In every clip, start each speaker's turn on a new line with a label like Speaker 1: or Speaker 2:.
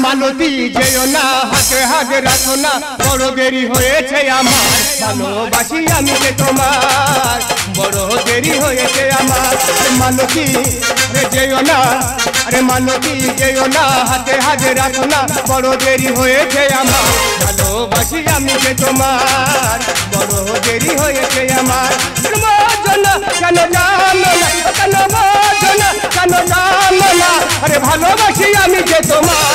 Speaker 1: মালতী যেও না হাতে হাতে রাখো না বড় দেরি হয়েছে আমার ভালোবাসি আমি যে তোমার বড় দেরি হয়েছে আমার মালতী যেও না আরে মালতী যেও না হাতে হাতে রাখো না বড় দেরি হয়েছে আমার ভালোবাসি আমি যে তোমার বড় দেরি হয়েছে আমার কেন জানো না কেন বোঝো না কেন জানো না আরে ভালোবাসি আমি যে তোমার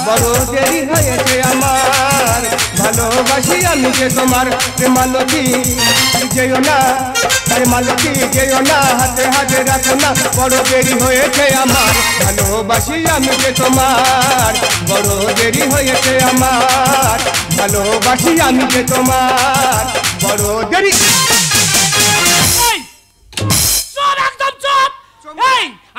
Speaker 1: বড় দেরি হয়েছে আমার ভালোবাসি আমি যে তোমার মালতী যেও না আরে মালতী যেও না হাতে হাতে রাখো না বড় দেরি হয়েছে আমার ভালোবাসি আমি যে তোমার বড় দেরি হয়েছে আমার ভালোবাসি আমি যে তোমার বড় দেরি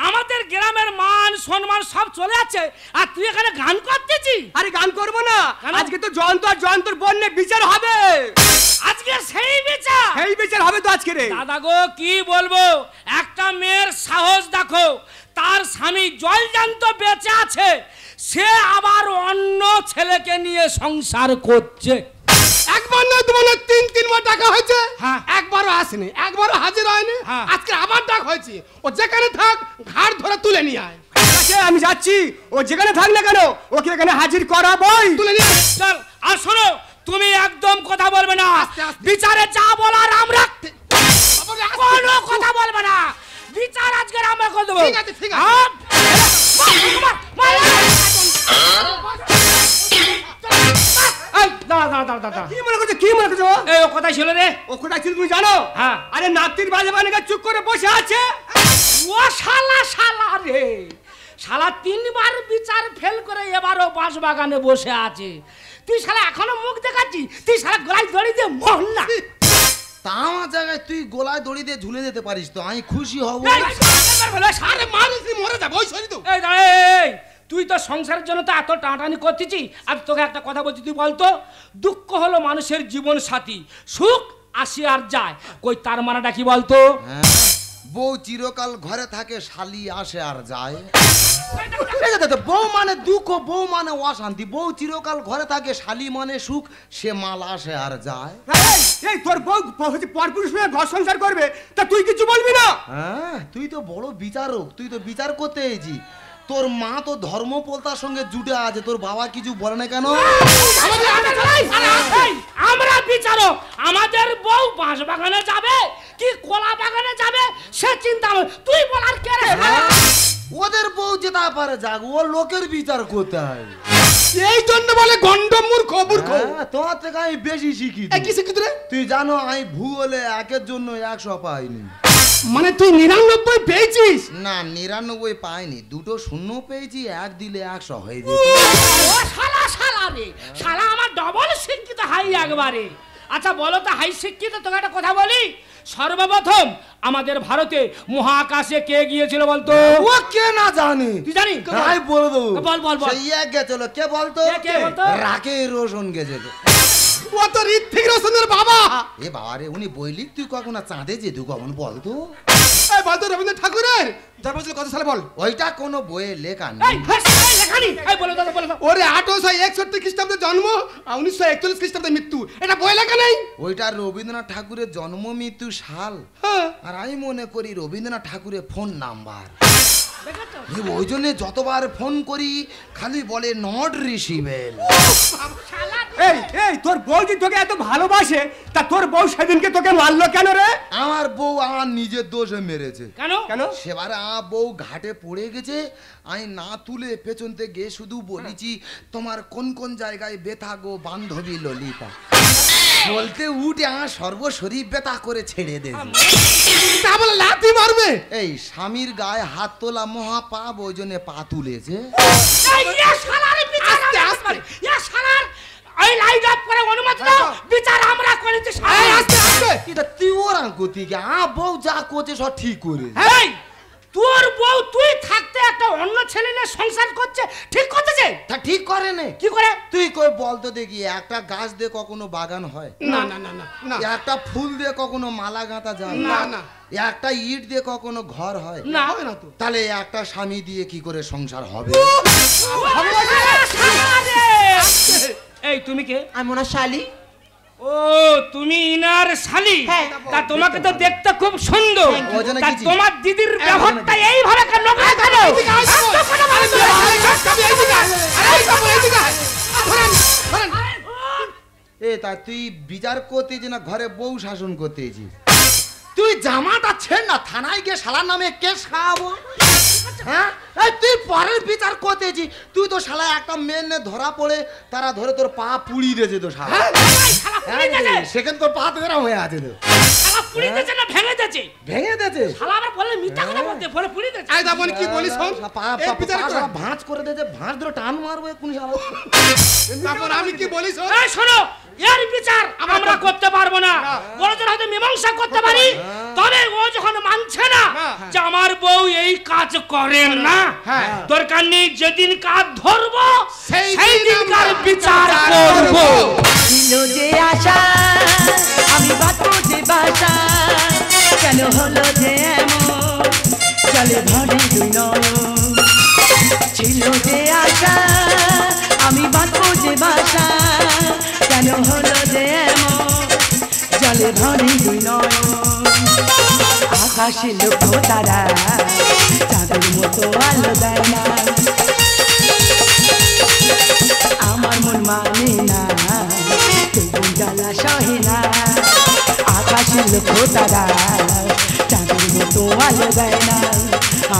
Speaker 2: আমাদের গ্রামের মান সম্মান সব চলে আছে আর তুই এখানে গান করতেছিস
Speaker 1: আরে গান করবো না আজকে তো জয়ন্ত আর জয়ন্তর বন্যে বিচার হবে
Speaker 2: আজকে সেই
Speaker 1: বিচার হবে তো আজকে রে
Speaker 2: দাদা গো কি বলবো একটা মেয়ের সাহস দেখো তার স্বামী জলজান্ত বেঁচে আছে সে আবার অন্য ছেলেকে নিয়ে সংসার করছে
Speaker 1: একবার নয় তোমার তিনবার টাকা হয়েছে একবারও আসেনি একবারও হাজির হয়নি আজকে আবার ডাক হয়েছে ও যেখানে থাক ঘাড় ধরে তুলে নিয়ে আয় আমি যাচ্ছি ও যেখানে থাক না কেন ওকে এখানে হাজির করাবই তুলে নিয়ে
Speaker 2: চল আর শোনো তুমি একদম কথা বলবে না বিচারে যা বলার আমরা কোনো কথা বলবে না বিচার আজকে আমরা করে দেবো
Speaker 1: ঠিক আছে তুমি জানো আরে নাতির বাজে বানিয়ে চুপ করে বসে আছে
Speaker 2: ও শালা রে শালা 3 বার বিচার ফেল করে এবারও বাঁশ বাগানে বসে আছে তুই শালা এখনো মুখ দেখাচ্ছিস তুই শালা গলায় দড়ি দিয়ে মর না
Speaker 3: তা আমার জায়গায় তুই গলায় দড়ি দিয়ে ঝুলে যেতে পারিস তো আমি খুশি হব
Speaker 1: সারে মানুষ মরে যাবে ওই শরীর তো
Speaker 2: এই তুই তো সংসারের জন্য তো এত টানাটানি করতেছিস আর তোকে একটা কথা বলছি তুই বলতো দুঃখ হলো মানুষের জীবন সাথী সুখ আসে আর যায় কই তার মানেটা কি বলতো
Speaker 3: বউ চিরকাল ঘরে থাকে শালি আসে আর যায় বউ মানে দুঃখ বউ মানে অশান্তি বউ চিরকাল ঘরে থাকে শালি মানে সুখ সে মাল আসে আর যায়
Speaker 1: এই তোর বউ পরপুরুষ হয়ে ঘর সংসার করবে তা তুই কিছু বলবি না
Speaker 3: হ্যাঁ তুই তো বড় বিচারক তুই তো বিচার করতে এসেছিস তোর মা তো ধর্মপোলতার সঙ্গে জুটে আছে তোর বাবা কিছু বলে না কেন
Speaker 2: আমরা বিচারক আমাদের বউ বাঁশ বাগানে যাবে কি কলা বাগানে যাবে সে চিন্তা তুই বলার কে রে
Speaker 3: ওদের বউ যেটা পারে যাক ও লোকের বিচার করতে হয়
Speaker 1: এই জন্য বলে গন্ড মূর্খ
Speaker 3: তোমার থেকে আমি বেশি শিখি
Speaker 1: কি শিখিত রে
Speaker 3: তুই জানো আমি ভূগোলে 1-এর জন্য 100 পাইনি
Speaker 1: মানে তুই 99 পেয়েছিস
Speaker 3: না 99 পাইনি দুটো শূন্য পেয়েছি এক দিলে 100 হয়ে যেত
Speaker 2: ও শালা রে শালা আমার ডবল শিক্ষিত হাই একবারে আচ্ছা বলো তো হাই শিক্ষিত তোকে একটা কথা বলি সর্বপ্রথম আমাদের ভারতে মহাকাশে কে গিয়েছিল বলতো
Speaker 3: ও কে না জানে
Speaker 2: তুই জানি
Speaker 3: আমি বলে দেবো
Speaker 2: বল
Speaker 3: সেই এক গেছিল কে বলতো রাকেশ রোশন গেছিল
Speaker 1: ও তো ঋত্বিক রোশনের বাবা
Speaker 3: এ বাবা রে উনি বই লিখ তুই কখনো চাঁদে যেতু কখন বলতো
Speaker 1: এই বলতো রবীন্দ্রনাথ ঠাকুরের জন্মছিল কত সালে বল
Speaker 3: ওইটা কোনো বইয়ে লেখা নেই
Speaker 2: লেখানি এই বলে দাও
Speaker 1: ওরে 1861 খ্রিস্টাব্দে জন্ম 1941 খ্রিস্টাব্দে মৃত্যু এটা বই লেখা নেই
Speaker 3: ওইটা রবীন্দ্রনাথ ঠাকুরের জন্ম মৃত্যু সাল আর আমি মনে করি রবীন্দ্রনাথ ঠাকুরের ফোন নাম্বার ওই জন্য যতবার ফোন করি খালি বলে নট রিসিভেবল
Speaker 1: এই তোর বউ যে তোকে এত ভালোবাসে তা তোর বউ সেদিনকে তোকে মারলো কেন রে
Speaker 3: আমার বউ আমার নিজের দোষে মেরেছে
Speaker 2: কেন
Speaker 3: সেবারে আমার বউ ঘাটে পড়ে গেছে আমি না তুলে পেছন থেকে শুধু বলেছি তোমার কোন কোন জায়গায় ব্যথা গো বান্ধবী ললিতা বলতে উঠে আমার সর্বশরীর ব্যথা করে ছেড়ে দেবে
Speaker 1: তা বলে লাথি মারবে
Speaker 3: এই স্বামীর গায়ে হাত তোলা মহা পাপ ওই জন্য পা তুলেছে
Speaker 2: এই লাইট অফ করে অনুমতি দাও বিচার আমরা করেছি
Speaker 3: এটা তুই ওরা কোথেকে বউ যা করছে সব ঠিক করে
Speaker 2: এই তোর বউ তুই থাকতে একটা অন্য ছেলে নিয়ে সংসার করছে, ঠিক করতেছে?
Speaker 3: তা ঠিক করে নে।
Speaker 2: কি করে?
Speaker 3: তুই কই বলতো দেখি, একটা গাছ দিয়ে কখনো বাগান হয়?
Speaker 2: না না না না না
Speaker 3: একটা ফুল দিয়ে কখনো মালা গাঁথা যায়?
Speaker 2: না না
Speaker 3: একটা ইট দিয়ে কখনো ঘর হয়?
Speaker 2: না হবে না তো।
Speaker 3: তাহলে একটা স্বামী দিয়ে কি করে সংসার হবে?
Speaker 2: এই তুমি কে?
Speaker 4: আমি ওনার শালি।
Speaker 2: ও তুমি ইনার শালি?
Speaker 4: হ্যাঁ।
Speaker 2: তা তোমাকে তো দেখতে খুব সুন্দর।
Speaker 3: ওই জন্য
Speaker 2: তা
Speaker 3: কি?
Speaker 2: তোমার দিদির ব্যবহারটা এইভাবে কেন কেন?
Speaker 3: এ তা তুই বিচার করতেছি না ঘরে বউ শাসন করতেছি? তুই জামাটা ছেড় না, থানায় গিয়ে শালার নামে কেস খাওয়াবো। হ্যাঁ এই তুই পরের বিচার করতেছি, তুই তো শালা একটা মেয়ে নিয়ে ধরা পড়ে তারা ধরে তোর পা পুড়িয়ে দিয়েছে তো শালা। সেখানে তোর পা ধরা হয়ে আছে তো।
Speaker 2: শালা পুড়ি দিয়েছে না ভেঙে দিয়েছে?
Speaker 3: ভেঙে দিয়েছে।
Speaker 2: শালা আবার বলে মিথ্যা কথা বলতে, বলে পুড়ি দিয়েছে।
Speaker 1: আই দাবন কি বলিস শোন, এই বিচার কর।
Speaker 3: ভাঁজ করে দিয়েছে, ভাঁজ ধরে টান মারবে কোন শালা।
Speaker 1: তারপর আমি কি বলি শোন,
Speaker 2: এই শোনো, এর বিচার আমরা করতে পারবো না। বড়দের হয়তো মীমাংসা করতে পারি, তবে ও যখন মানছে না যে আমার বউ এই কাজ করে না, দরকার নেই যেদিন কাজ ধরবো সেই দিনকার বিচার করবো।
Speaker 4: ছিল যে আশা আমি বাঁচবো যে বাসা, কেন হলো যে এমন চলে ধরে দুই নয়ন। ছিল যে আশা আমি বাঁচবো যে বাসা, কেন হলো যে এমন জলে ধরে দুই নয়ন। আকাশে লক্ষ তারা চাঁদের মতো আলো দেয় না, আমার মন মানে না তবু জ্বালা সহে না। আকাশে লক্ষ তারা চাঁদের মতো আলো দেয় না,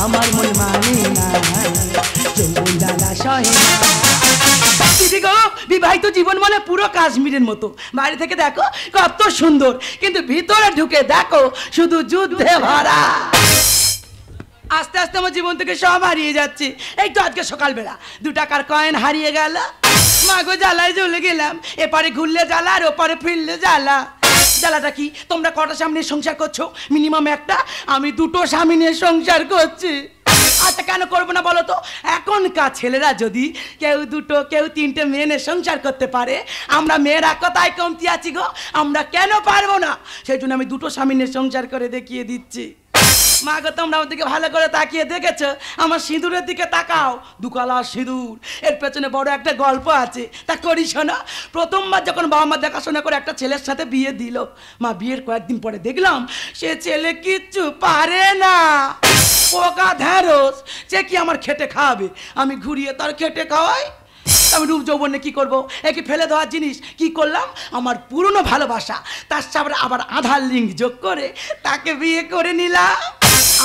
Speaker 4: আমার মন মানে না তবু জ্বালা সহে না। দিদি গো, বিবাহিত জীবন মানে পুরো কাশ্মীরের মতো। বাইরে থেকে দেখো কত সুন্দর, কিন্তু ভিতরে ঢুকে দেখো শুধু যুদ্ধে ভরা। আস্তে আস্তে আমার জীবন থেকে সব হারিয়ে যাচ্ছে। এই তো আজকে সকালবেলা 2 টাকার কয়েন হারিয়ে গেল। মাগো জ্বালায় জ্বলে গেলাম, এপারে ঘুরলে জ্বালা আর ওপারে ফিরলে জ্বালা। জ্বালাটা কি? তোমরা কটা স্বামী নিয়ে সংসার করছো? মিনিমাম একটা, আমি 2টো স্বামী নিয়ে সংসার করছি। আচ্ছা কেন করবো না বলো তো? এখনকার ছেলেরা যদি কেউ 2টো কেউ 3টে মেয়ে নিয়ে সংসার করতে পারে, আমরা মেয়েরা কোথায় কমতি আছি গো? আমরা কেন পারবো না? সেই জন্য আমি 2টো স্বামী নিয়ে সংসার করে দেখিয়ে দিচ্ছি। মা গো, তোমরা আমার দিকে ভালো করে তাকিয়ে দেখেছো? আমার সিঁদুরের দিকে তাকাও, 2 কালা সিঁদুর। এর পেছনে বড় একটা গল্প আছে, তা করি শোনো। প্রথমবার যখন বাবা মা দেখাশোনা করে একটা ছেলের সাথে বিয়ে দিল, মা বিয়ের কয়েকদিন পরে দেখলাম সে ছেলে কিচ্ছু পারে না। পোকা ঢেঁড়স সে কি আমার খেটে খাওয়াবে? আমি ঘুরিয়ে তার খেটে খাওয়াই। আমি রূপ যৌবনে কি করবো? একে ফেলে দেওয়ার জিনিস কি করলাম? আমার পুরনো ভালোবাসা তার সাথে আবার আধার লিঙ্ক যোগ করে তাকে বিয়ে করে নিলাম।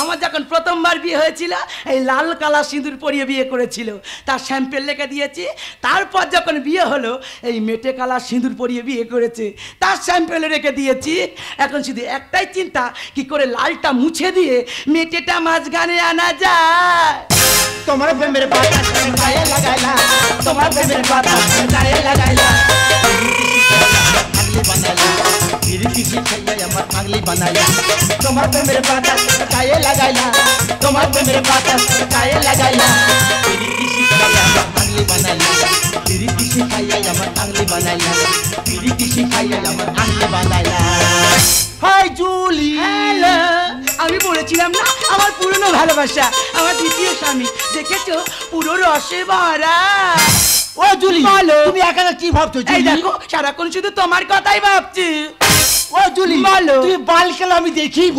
Speaker 4: আমার যখন প্রথমবার বিয়ে হয়েছিল, এই লাল কালা সিঁদুর পরিয়ে বিয়ে করেছিল, তার স্যাম্পেল লেখা দিয়েছি। তারপর যখন বিয়ে হলো, এই মেটে কালা সিঁদুর পরিয়ে বিয়ে করেছে, তার স্যাম্পেল রেখে দিয়েছি। এখন শুধু একটাই চিন্তা, কি করে লালটা মুছে দিয়ে মেটেটা মাঝখানে আনা যায়।
Speaker 3: তোমার প্রেমের পাতা গায়ে লাগাইলা, তোমার প্রেমের পাতা গায়ে লাগাইলা, পাগলি বানাইলা, পিরিতি শিখাইয়া আমার পাগলি বানাইলা। তোমার প্রেমের পাতা গায়ে লাগাইলা, তোমার প্রেমের পাতা গায়ে লাগাইলা, পিরিতি শিখাইয়া আমার পাগলি বানাইলা, পিরিতি শিখাইয়া আমার পাগলি বানাইলা, পিরিতি শিখাইয়া আমার পাগলি বানাইলা। High Julie.
Speaker 4: হ্যালো, আমি বলেছিলাম না আমার পুরনো ভালোবাসা, আমার দ্বিতীয় স্বামী। দেখেছো পুরো রসে ভরা।
Speaker 3: ও জুলি,
Speaker 4: বলো।
Speaker 3: তুমি একা কি ভাবছো?
Speaker 4: এই দেখো সারাক্ষণ শুধু তোমার কথাই ভাবছি।
Speaker 3: ও জুলি,
Speaker 4: বলো।
Speaker 3: তুমি বালকেল আমি দেখিব।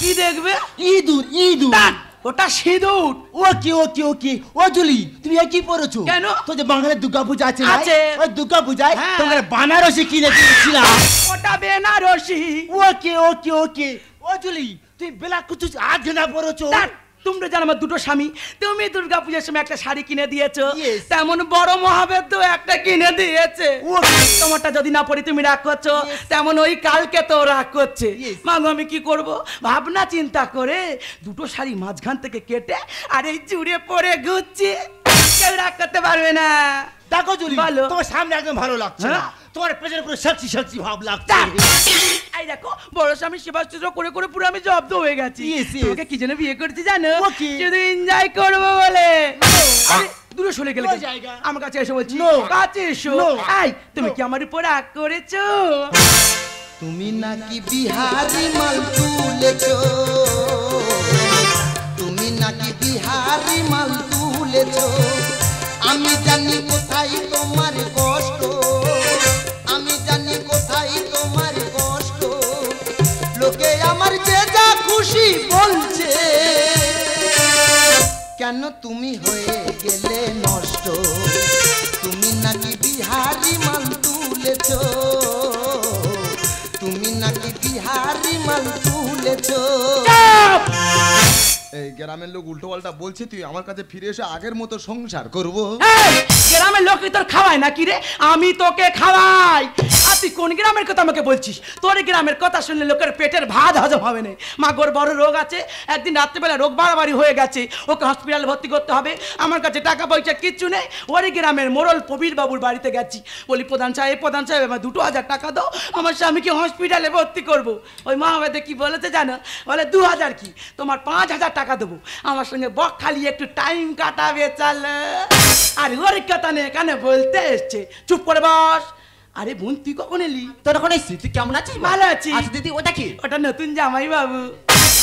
Speaker 4: কি দেখবে?
Speaker 3: ইঁদুর ইঁদুর।
Speaker 4: তা, ওটা সিঁদুর।
Speaker 3: ওকে ওকে ওকে। ও জুলি, তুমি আর কি পড়েছো?
Speaker 4: কেন?
Speaker 3: তো যে বাঙালির দুর্গা পূজা আছে না?
Speaker 4: আছে।
Speaker 3: ওই দুর্গা পূজায়
Speaker 4: হ্যাঁ।
Speaker 3: তোমার বানারসি কিনে দিয়েছিলাম।
Speaker 4: ওটা বেনারসি।
Speaker 3: ওকে ওকে ওকে। ও জুলি, তুমি বেলা কিছু আজ না পড়েছো?
Speaker 4: তা, তোমরা জানো আমার 2টো স্বামী। তুমি দুর্গা পূজার সময় একটা শাড়ি কিনে দিয়েছো,
Speaker 3: Yes.
Speaker 4: তেমন বড় মহাবেদ একটা কিনে দিয়েছে।
Speaker 3: Okay.
Speaker 4: তোমারটা যদি না পড়ি তুমি রাগ করছো, তেমন ওই কালকে তো রাগ করছে।
Speaker 3: Yes.
Speaker 4: মাগো আমি কি করব? ভাবনা চিন্তা করে 2টো শাড়ি মাঝখান থেকে কেটে আর এই জুড়ে পরে ঘুরছি। কেউ রাগ করতে পারবে না।
Speaker 3: দেখো জুলি,
Speaker 4: বলো।
Speaker 3: তোমার সামনে একদম ভালো লাগছে না,
Speaker 4: হ্যাঁ?
Speaker 3: তোমার পেছনে পুরো সেক্সি সেক্সি ভাব লাগছে।
Speaker 4: তা, এই দেখো বড় বড় স্বামী সেবা শুশ্রূষা করে করে পুরো আমি জব্দ হয়ে গেছি।
Speaker 5: Yes, yes.
Speaker 4: তোকে কি জন্য বিয়ে করছি জানো?
Speaker 5: ও কি?
Speaker 4: শুধু এনজয় করবো বলে। আরে, দূরে সরে গেলে
Speaker 5: No
Speaker 4: কেন?
Speaker 5: জায়গা।
Speaker 4: আমার কাছে এসে বলছি
Speaker 5: No.
Speaker 4: কাছে এসো।
Speaker 5: No.
Speaker 4: এই, তুমি কি আমার উপর রাগ করেছো?
Speaker 3: তুমি নাকি বিহারি মাল তুলেছো, তুমি নাকি বিহারি মাল তুলেছো। আমি জানি কোথায় তোমার কষ্ট, আমি জানি কোথায় তোমার কষ্ট। লোকে আমার যে যা খুশি বলছে, কেন তুমি হয়ে গেলে নষ্ট। তুমি নাকি বিহারি মাল তুলেছো, তুমি নাকি বিহারি মাল তুলেছো। এই গ্রামের লোক উল্টো পাল্টা বলছে, তুই আমার কাছে ফিরে এসে আগের মতো সংসার করবো।
Speaker 4: এই, গ্রামের লোক তোর খাওয়ায় নাকি রে? আমি তোকে খাওয়াই। আর তুই কোন গ্রামের কথা আমাকে বলছিস? তোর গ্রামের কথা শুনলে লোকের পেটের ভাত হজম হবে না। মা গোর বড় রোগ আছে, একদিন রাত্রিবেলা রোগ বাড়াবাড়ি হয়ে গেছে, ওকে হসপিটালে ভর্তি করতে হবে। আমার কাছে টাকা পয়সা কিচ্ছু নেই। ওরে গ্রামের মোড়ল প্রবীর বাবুর বাড়িতে গেছি, বলি প্রধান সাহেব আমার 2000 টাকা দাও, আমার স্বামীকে হসপিটালে ভর্তি করবো। ওই মহাবেদে কি বলেছে জানো? বলে 2000 কি, তোমার 5000 টাকা দেবো, আমার সঙ্গে বক খালি একটু টাইম কাটাবে চল। আর ওর কথা নেই এখানে বলতে এসছে, চুপ করে বস। আরে বোন তুই কখন এলি?
Speaker 5: তোর এখন এসছি, তুই কেমন আছিস?
Speaker 4: ভালো আছি।
Speaker 5: আচ্ছা দিদি, ওটা কি?
Speaker 4: ওটা নতুন জামাই বাবু।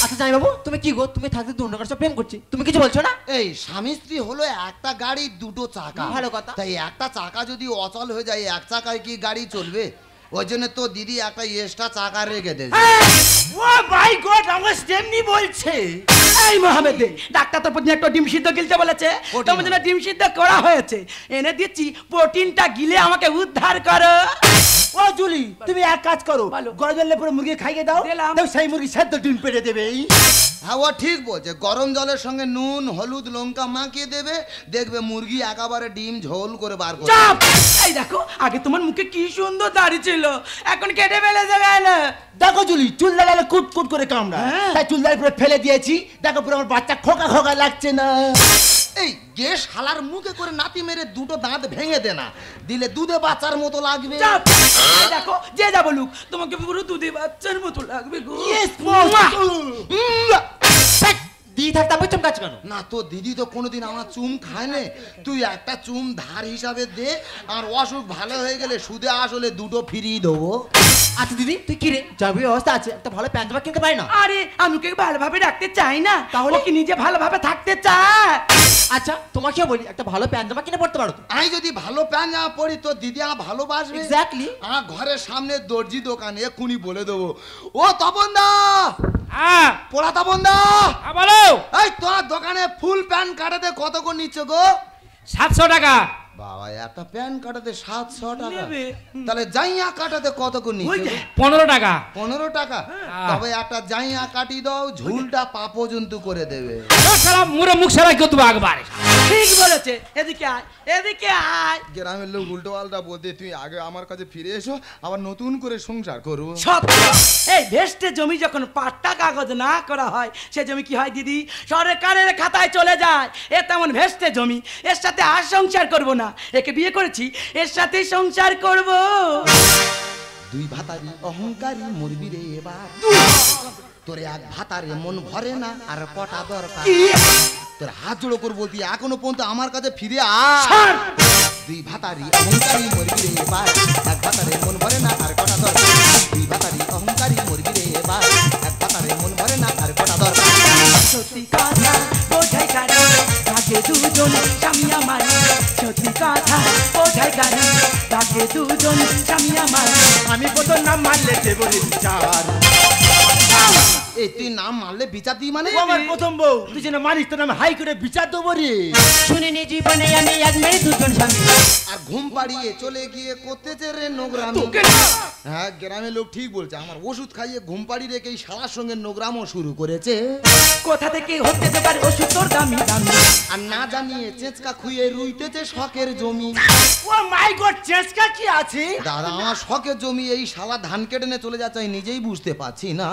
Speaker 5: আচ্ছা জামাই বাবু, তুমি কি গো? তুমি থাকতে তুই অন্য কার সাথে প্রেম করছিস, তুমি কিছু বলছো না?
Speaker 3: এই স্বামী স্ত্রী হলো একটা গাড়ি দুটো চাকা,
Speaker 5: ভালো কথা।
Speaker 3: তাই একটা চাকা যদি অচল হয়ে যায়, এক চাকায় কি গাড়ি চলবে? ওই জন্য তো দিদি একটা এক্সট্রা চাকা রেখে দেয়।
Speaker 5: ও মাই গড, আমার স্টেমনি বলছে।
Speaker 4: এই মহাবেদে, ডাক্তার তো প্রতিদিন একটা ডিম সিদ্ধ গিলতে বলেছে,
Speaker 3: প্রোটিন
Speaker 4: তোমার জন্য ডিম সিদ্ধ করা হয়েছে, এনে দিচ্ছি, প্রোটিনটা গিলে আমাকে উদ্ধার করো।
Speaker 5: ও জুলি, তুমি এক কাজ করো,
Speaker 4: বলো।
Speaker 5: গরম জলে পুরো মুরগি খাইয়ে দাও,
Speaker 4: দিলাম।
Speaker 5: দাও সেই মুরগি সেদ্ধ ডিম পেড়ে দেবে।
Speaker 3: হ্যাঁ ও ঠিক বলছে, গরম জলের সঙ্গে নুন হলুদ লঙ্কা মাখিয়ে দেবে, দেখবে মুরগি একেবারে ডিম ঝোল করে বার করে।
Speaker 4: চাপ! এই দেখো, আগে তোমার মুখে কি সুন্দর দাড়ি ছিল, এখন কেটে ফেলেছে কেন?
Speaker 5: দেখো জুলি, চুল দাঁড়ালে কুট কুট করে কামড়া,
Speaker 4: হ্যাঁ।
Speaker 5: তাই চুল দাঁড়িয়ে পুরো ফেলে দিয়েছি। দেখো পুরো আমার বাচ্চা খোকা খোকা লাগছে না।
Speaker 3: এই যে শালার মুখে করে নাতি মেরে দুটো দাঁত ভেঙে দে না, দিলে দুধে বাচ্চার মতো লাগবে।
Speaker 4: চাপ! এই দেখো, যে যা বলুক, তোমাকে পুরো দুধে বাচ্চার মতো লাগবে গো।
Speaker 5: দিয়ে থাক, তারপর চমকাচ্ছ কেন?
Speaker 3: না তো দিদি তো কোনোদিন আমার চুম খায় না, তুই একটা চুম ধার হিসাবে দে, আর অসুখ ভালো হয়ে গেলে সুদে আসলে দুটো ফিরিয়ে দেবো।
Speaker 5: আচ্ছা দিদি, তুই কি রে, যাবি অবস্থা আছে, একটা ভালো প্যান্ট জামা কিনতে পারি না?
Speaker 4: আরে আমি ওকে ভালোভাবে রাখতে চাই না,
Speaker 5: তাহলে?
Speaker 4: ও কি নিজে ভালোভাবে থাকতে চায়।
Speaker 5: আচ্ছা তোমাকেও বলি, একটা ভালো প্যান্ট জামা কিনে পড়তে পারো তো?
Speaker 3: আমি যদি ভালো প্যান্ট জামা পরি তো দিদি আমার ভালোবাসবে।
Speaker 5: এক্স্যাক্টলি।
Speaker 3: আমার ঘরের সামনে দর্জি দোকান, এক্ষুনি বলে দেবো, ও তপন দা,
Speaker 2: হ্যাঁ
Speaker 3: পোড়া তপন দা,
Speaker 2: বলো।
Speaker 3: এই তোমার দোকানে ফুল প্যান্ট কাটাতে কত করে নিচ্ছ গো?
Speaker 2: 700 টাকা।
Speaker 3: বাবা, একটা প্যান্ট কাটাতে 700 টাকা?
Speaker 4: নেবে।
Speaker 3: তাহলে জাইয়া কাটাতে কত করে
Speaker 4: ওই
Speaker 3: নিচ্ছ
Speaker 4: যে।
Speaker 3: গো?
Speaker 2: 15 টাকা।
Speaker 3: 15 টাকা? তবে একটা জাইয়া কাটি দাও, ঝুলটা পা পর্যন্ত করে দেবে।
Speaker 2: সারা মুরে মুখ সারা কেউ দেবো একবারে।
Speaker 4: ঠিক বলেছে, এদিকে আয়, এদিকে আয়।
Speaker 3: গ্রামের লোক উল্টো পাল্টা বলতে, তুই আগে আমার কাছে ফিরে এসো, আবার নতুন করে সংসার করবো।
Speaker 4: সত্য। এই ভেস্টে জমি যখন পাট্টা কাগজ না করা হয়, সে জমি কি হয় দিদি? সরকারের খাতায় চলে যায়। এ তেমন ভেস্টে জমি, এর সাথে আর সংসার করব না। একে বিয়ে করেছি, এর সাথে সংসার করব।
Speaker 3: দুই ভাতারি অহংকারী মরবি রে এবার, তোর এক ভাতারে মন ভরে না, আর কটা দরকার। তোর হাত জোড়ো করবো, তুই এখনো পর্যন্ত আমার কাছে ফিরে আয়। দুই ভাতারি অহংকারী মরবি রে এবার, এক ভাতারে মন ভরে না, আর কটা দরকার। দুই ভাতারি অহংকারী মরবি রে এবার, এক ভাতারে মন ভরে না, আর কটা দরকার।
Speaker 4: সত্যি কথা বোঝাই কারে, থাকে দুজন স্বামী আমার। সত্যি কথা বোঝাই কারে, থাকে দুজন স্বামী আমার।
Speaker 5: আমি কত নাম মারলে দেব রে বিচার।
Speaker 3: এই তুই নাম মারলে বিচার দিই মানে?
Speaker 5: ও আমার প্রথম বউ, তুই যেন মারিস তোর নাম হাই করে বিচার দেবো রে।
Speaker 4: শুনিনি জীবনে আমি এক মেয়ে দুজন স্বামী।
Speaker 3: আর ঘুম পাড়িয়ে চলে গিয়ে করতেছে রে নোংরামি।
Speaker 4: তোকে না।
Speaker 3: হ্যাঁ, গ্রামের লোক ঠিক বলছে, আমার ওষুধ খাইয়ে ঘুম পাড়িয়ে রেখে এই শালার সঙ্গে নোংরামও শুরু করেছে।
Speaker 4: কোথা থেকে হতে যে পারে ওষুধ তোর দামি দামি।
Speaker 3: আর না জানিয়ে চেঁচকা খুইয়ে রুইতেছে শখের জমি।
Speaker 5: ও মাই গড, চেষ্টা কি আছে?
Speaker 3: দাদা, আমার শখের জমি এই শালা ধান কেটে নিয়ে চলে যাচ্ছে, আমি নিজেই বুঝতে পারছি না।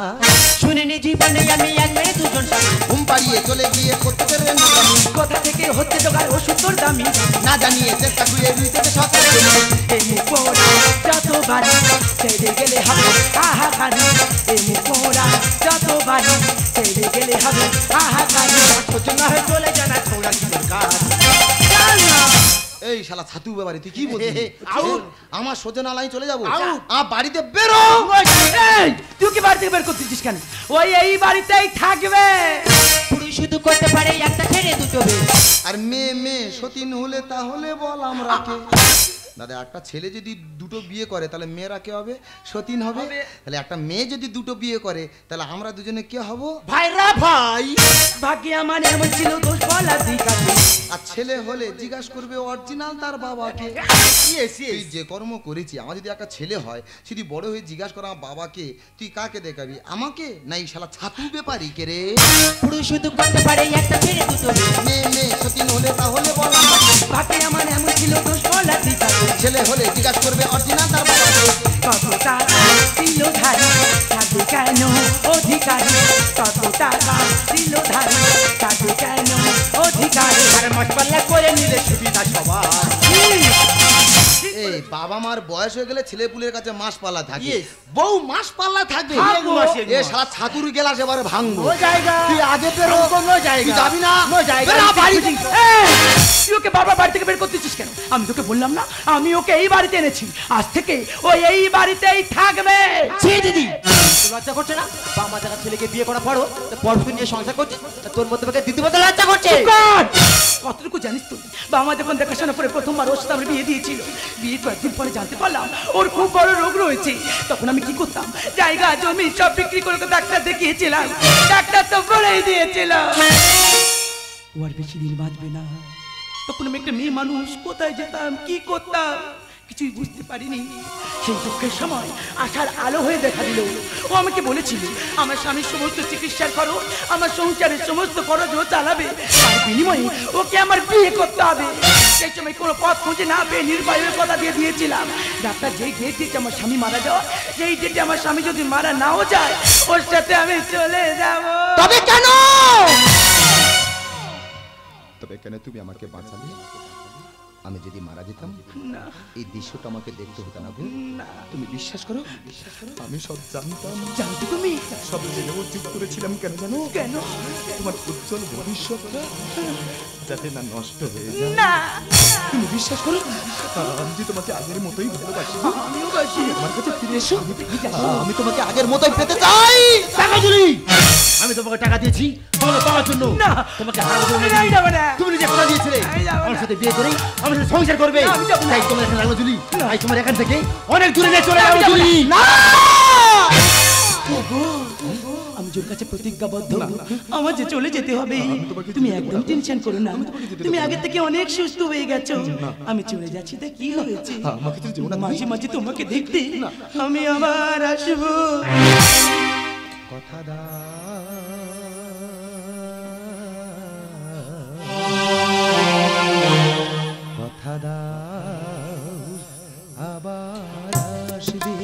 Speaker 4: শুনিনি জীবনে আমি এক মেয়ে দুজন স্বামী।
Speaker 3: ঘুম পাড়িয়ে চলে গিয়ে করতেছে রে নোংরামি।
Speaker 4: কোথা থেকে হতে জোগাড় ওষুধ তোর দামি দামি।
Speaker 3: না জানিয়ে চেঁচকা খুইয়ে রুইতেছে শখের জমি।
Speaker 4: এই মুখ পড়ে যত বাড়ি ছেড়ে গেলে হবে হাহাকারি। এ মোরা যত বাড়ি ছেড়ে গেলে হবে হাহাকারি
Speaker 5: সহ্য না হয়ে চলে জানা ছোড়া কি দরকার
Speaker 3: এই শালা ছাতু ব্যাপারে তুই কি বলছিস
Speaker 5: আউট।
Speaker 3: আমার সোজা নালাই চলে যাবো
Speaker 5: আউট।
Speaker 3: বাড়িতে বেরো
Speaker 4: এই, তুই কি বাড়ি থেকে বের করতেছিস কেন? ওই এই বাড়িতেই থাকবে।
Speaker 5: পুরুষ শুধু করতে পারে একটা ছেড়ে দুটো বেশ
Speaker 3: আর মেয়ে সতীন হলে তাহলে বল আমরা কে দাদা একটা ছেলে যদি দুটো বিয়ে করে তাহলে মেয়েরা কে হবে সতীন হবে তাহলে একটা মেয়ে যদি দুটো বিয়ে করে তাহলে আমরা দুজনে কে হব
Speaker 5: ভাইরা ভাই
Speaker 4: ভাগ্যে আমার এমন ছিল দোষ বলার দিক আছে।
Speaker 3: আর ছেলে হলে জিজ্ঞাসা করবে অরিজিনাল তার বাবাকে তুই যে কর্ম করেছি আমার যদি একটা ছেলে হয় যদি বড় হয়ে জিজ্ঞাসা করা আমার বাবাকে তুই কাকে দেখাবি আমাকে না এই শালা ছাতু ব্যাপারই কে রে
Speaker 5: পুরুষ শুধু করতে পারে একটা ছেড়ে দুটো বেশ
Speaker 3: মেয়ে সতীন হলে তাহলে বল আমাকে
Speaker 4: ভাগ্যে আমার এমন ছিল দোষ বলার দিক আছে।
Speaker 3: ছেলে হলে জিজ্ঞাসা করবে অরিজিনাল তার বাবাকে
Speaker 4: কত টাকা দিল ধারি থাকবে কেন অধিকারী কত টাকা দিল ধারি থাকবে কেন অধিকারী
Speaker 5: আরে মশপাল্লা করে নিলে সুবিধা সবার
Speaker 3: এই বাবা মার বয়স হয়ে গেলে ছেলে পুলের কাছে মাস পাল্লা থাকে
Speaker 5: Yes.
Speaker 3: বউ মাস পাল্লা থাকবে
Speaker 5: থাকবো।
Speaker 3: এ শালা ছাতুর গেলাস এবারে ভাঙবো
Speaker 5: নো জায়গা
Speaker 3: তুই আগে বেরো
Speaker 5: নো জায়গা
Speaker 3: তুই যাবি না
Speaker 5: নো জায়গা
Speaker 3: বেরো বাড়ি
Speaker 4: এই, তুই ওকে বাবা বাড়ি থেকে বের করতেছিস কেন? আমি তোকে বললাম না আমি ওকে এই বাড়িতে এনেছি আজ থেকে ও এই বাড়িতেই থাকবে।
Speaker 5: ছি দিদি তোর লজ্জা করছে না বাবা জায়গা ছেলেকে বিয়ে করা পড়ো পরপর নিয়ে সংসার করছিস তোর মধ্যে তোকে দিদি মতো লজ্জা করছে
Speaker 4: কাট! কতটুকু জানিস তুই বাবা মা যখন দেখাশোনা করে প্রথমবার ওর সাথে আমার বিয়ে দিয়েছিল বিয়ের কয়েকদিন পরে জানতে পারলাম ওর খুব বড় রোগ রয়েছে তখন আমি কি করতাম জায়গা জমি সব বিক্রি করে ওকে ডাক্তার দেখিয়েছিলাম ডাক্তার তো বলেই দিয়েছিল ও আর বেশি দিন বাঁচবে না তখন আমি একটা মেয়ে মানুষ কোথায় যেতাম কি করতাম কিছুই বুঝতে পারিনি সেই দুঃখের সময় আশার আলো হয়ে দেখা দিল ও আমাকে বলেছিল আমার স্বামীর সমস্ত চিকিৎসার খরচ আমার সংসারের সমস্ত খরচ ও চালাবে তার বিনিময়ে ওকে আমার বিয়ে করতে হবে সেই সময় কোনো পথ খুঁজে না পেয়ে নির্ভয়ের কথা দিয়ে দিয়েছিলাম ডাক্তার যেই ডেট দিয়েছে আমার স্বামী মারা যাওয়া সেই ডেটে আমার স্বামী যদি মারা নাও যায় ওর সাথে আমি চলে যাব
Speaker 3: তবে কেন তবে কেন তুমি আমাকে বাঁচালে আমি যদি মারা যেতাম এই দৃশ্যটা আমাকে দেখতে হতো না গো তুমি বিশ্বাস করো আমি সব জানতাম
Speaker 4: জানতো তুমি
Speaker 3: সব জেনেও চুপ করেছিলাম কেন জানো
Speaker 4: কেন
Speaker 3: তোমার উজ্জ্বল ভবিষ্যৎটা যাতে না নষ্ট হয়ে যায়
Speaker 4: না
Speaker 3: তুমি বিশ্বাস করো আমি যে তোমাকে আগের মতোই ভালোবাসি
Speaker 4: আমিও বাসি
Speaker 3: আমার কাছে ফিরে এসো আমি তোমাকে আগের মতোই পেতে চাই
Speaker 5: টাকা জুলি আমি তোমাকে টাকা দিয়েছি তোমাকে পাওয়ার জন্য
Speaker 4: না
Speaker 5: তোমাকে হারানোর জন্য
Speaker 4: আমি যাবো না।
Speaker 5: তুমি নিজে কথা দিয়েছিলে
Speaker 4: আমি যাবো
Speaker 5: আমার
Speaker 4: না।
Speaker 5: সাথে বিয়ে করে আমার সাথে সংসার করবে
Speaker 4: না, আমি যাবো না।
Speaker 5: তাই তোমার এখানে লাগলো জুলি তাই তোমার এখান থেকে অনেক দূরে নিয়ে চলে যাবো জুলি
Speaker 4: আমি তোর কাছে প্রতিজ্ঞাবদ্ধ আমার যে চলে যেতে হবে তুমি একদম টেনশন করো না তুমি আগে থেকে অনেক সুস্থ হয়ে গেছো আমি চলে যাচ্ছি তা কি হয়েছে
Speaker 3: আমাকে তো যেও না
Speaker 4: মাঝে মাঝে তোমাকে দেখতে আমি আবার আসবো
Speaker 3: কথা দা কথা দাও আবার আসবে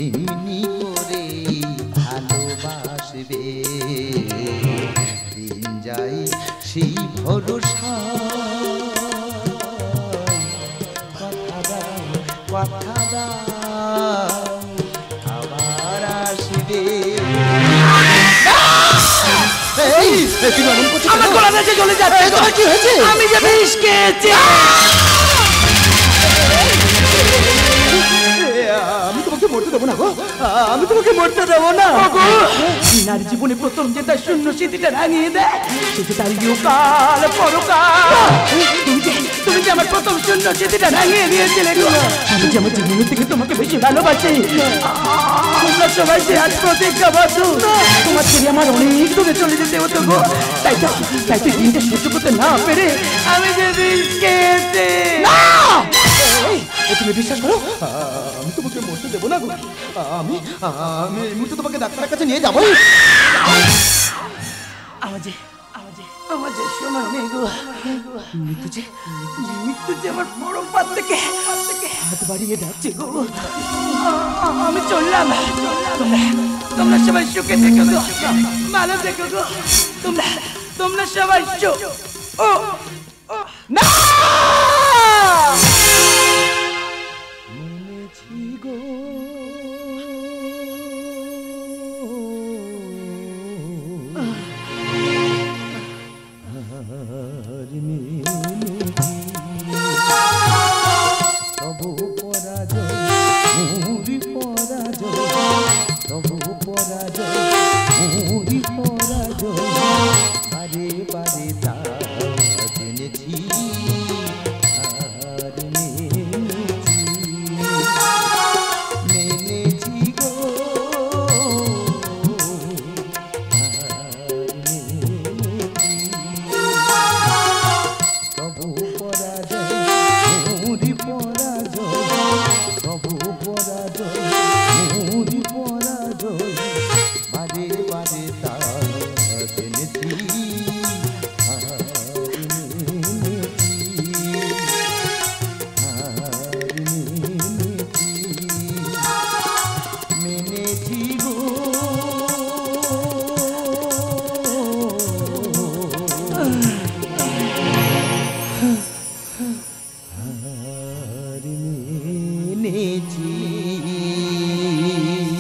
Speaker 3: এমনি করে ভালোবাসবে দিন যাই সেই ভরসা কথা দাও আবার আসবে তুমি এমন করছো
Speaker 4: আমার গলা ভেসে চলে যাচ্ছে
Speaker 3: তোমার কি হয়েছে
Speaker 4: আমি যে বিষ খেয়েছি
Speaker 3: আমি তোমাকে মরতে দেবো না গো আমি তোমাকে মরতে দেবো না
Speaker 4: নারী জীবনে প্রথম যে তার শূন্য স্মৃতিটা রাঙিয়ে দেয় সেটা তার ইহকাল পরকাল তুমি যে আমার প্রথম শূন্য স্মৃতিটা রাঙিয়ে দিয়েছিলে গো। আমি যে আমার জীবনের থেকে তোমাকে বেশি ভালোবাসি আমরা সবাই যে আজ প্রতিজ্ঞাবদ্ধ তোমার ছেলে আমার অনেক দূরে চলে যেতে হতো গো তাই তো দিনটা সহ্য করতে না পেরে আমি যে বিষ খেয়েছি
Speaker 3: তুমি বিশ্বাস করো আমি তোমাকে মরতে দেবো না গো আমি আমি এই মুহূর্তে তোমাকে ডাক্তারের কাছে নিয়ে যাবো
Speaker 4: আমার যে সময় নেই গো মৃত্যু যে আমার বড় পাত থেকে হাত বাড়িয়ে যাচ্ছে গো আমি চললাম তোমরা সবাই সুখে থেকো গো ভালো থেকো গো তোমরা সবাই না
Speaker 3: মেনেছি গো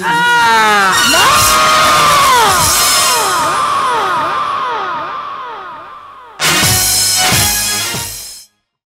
Speaker 2: আহ!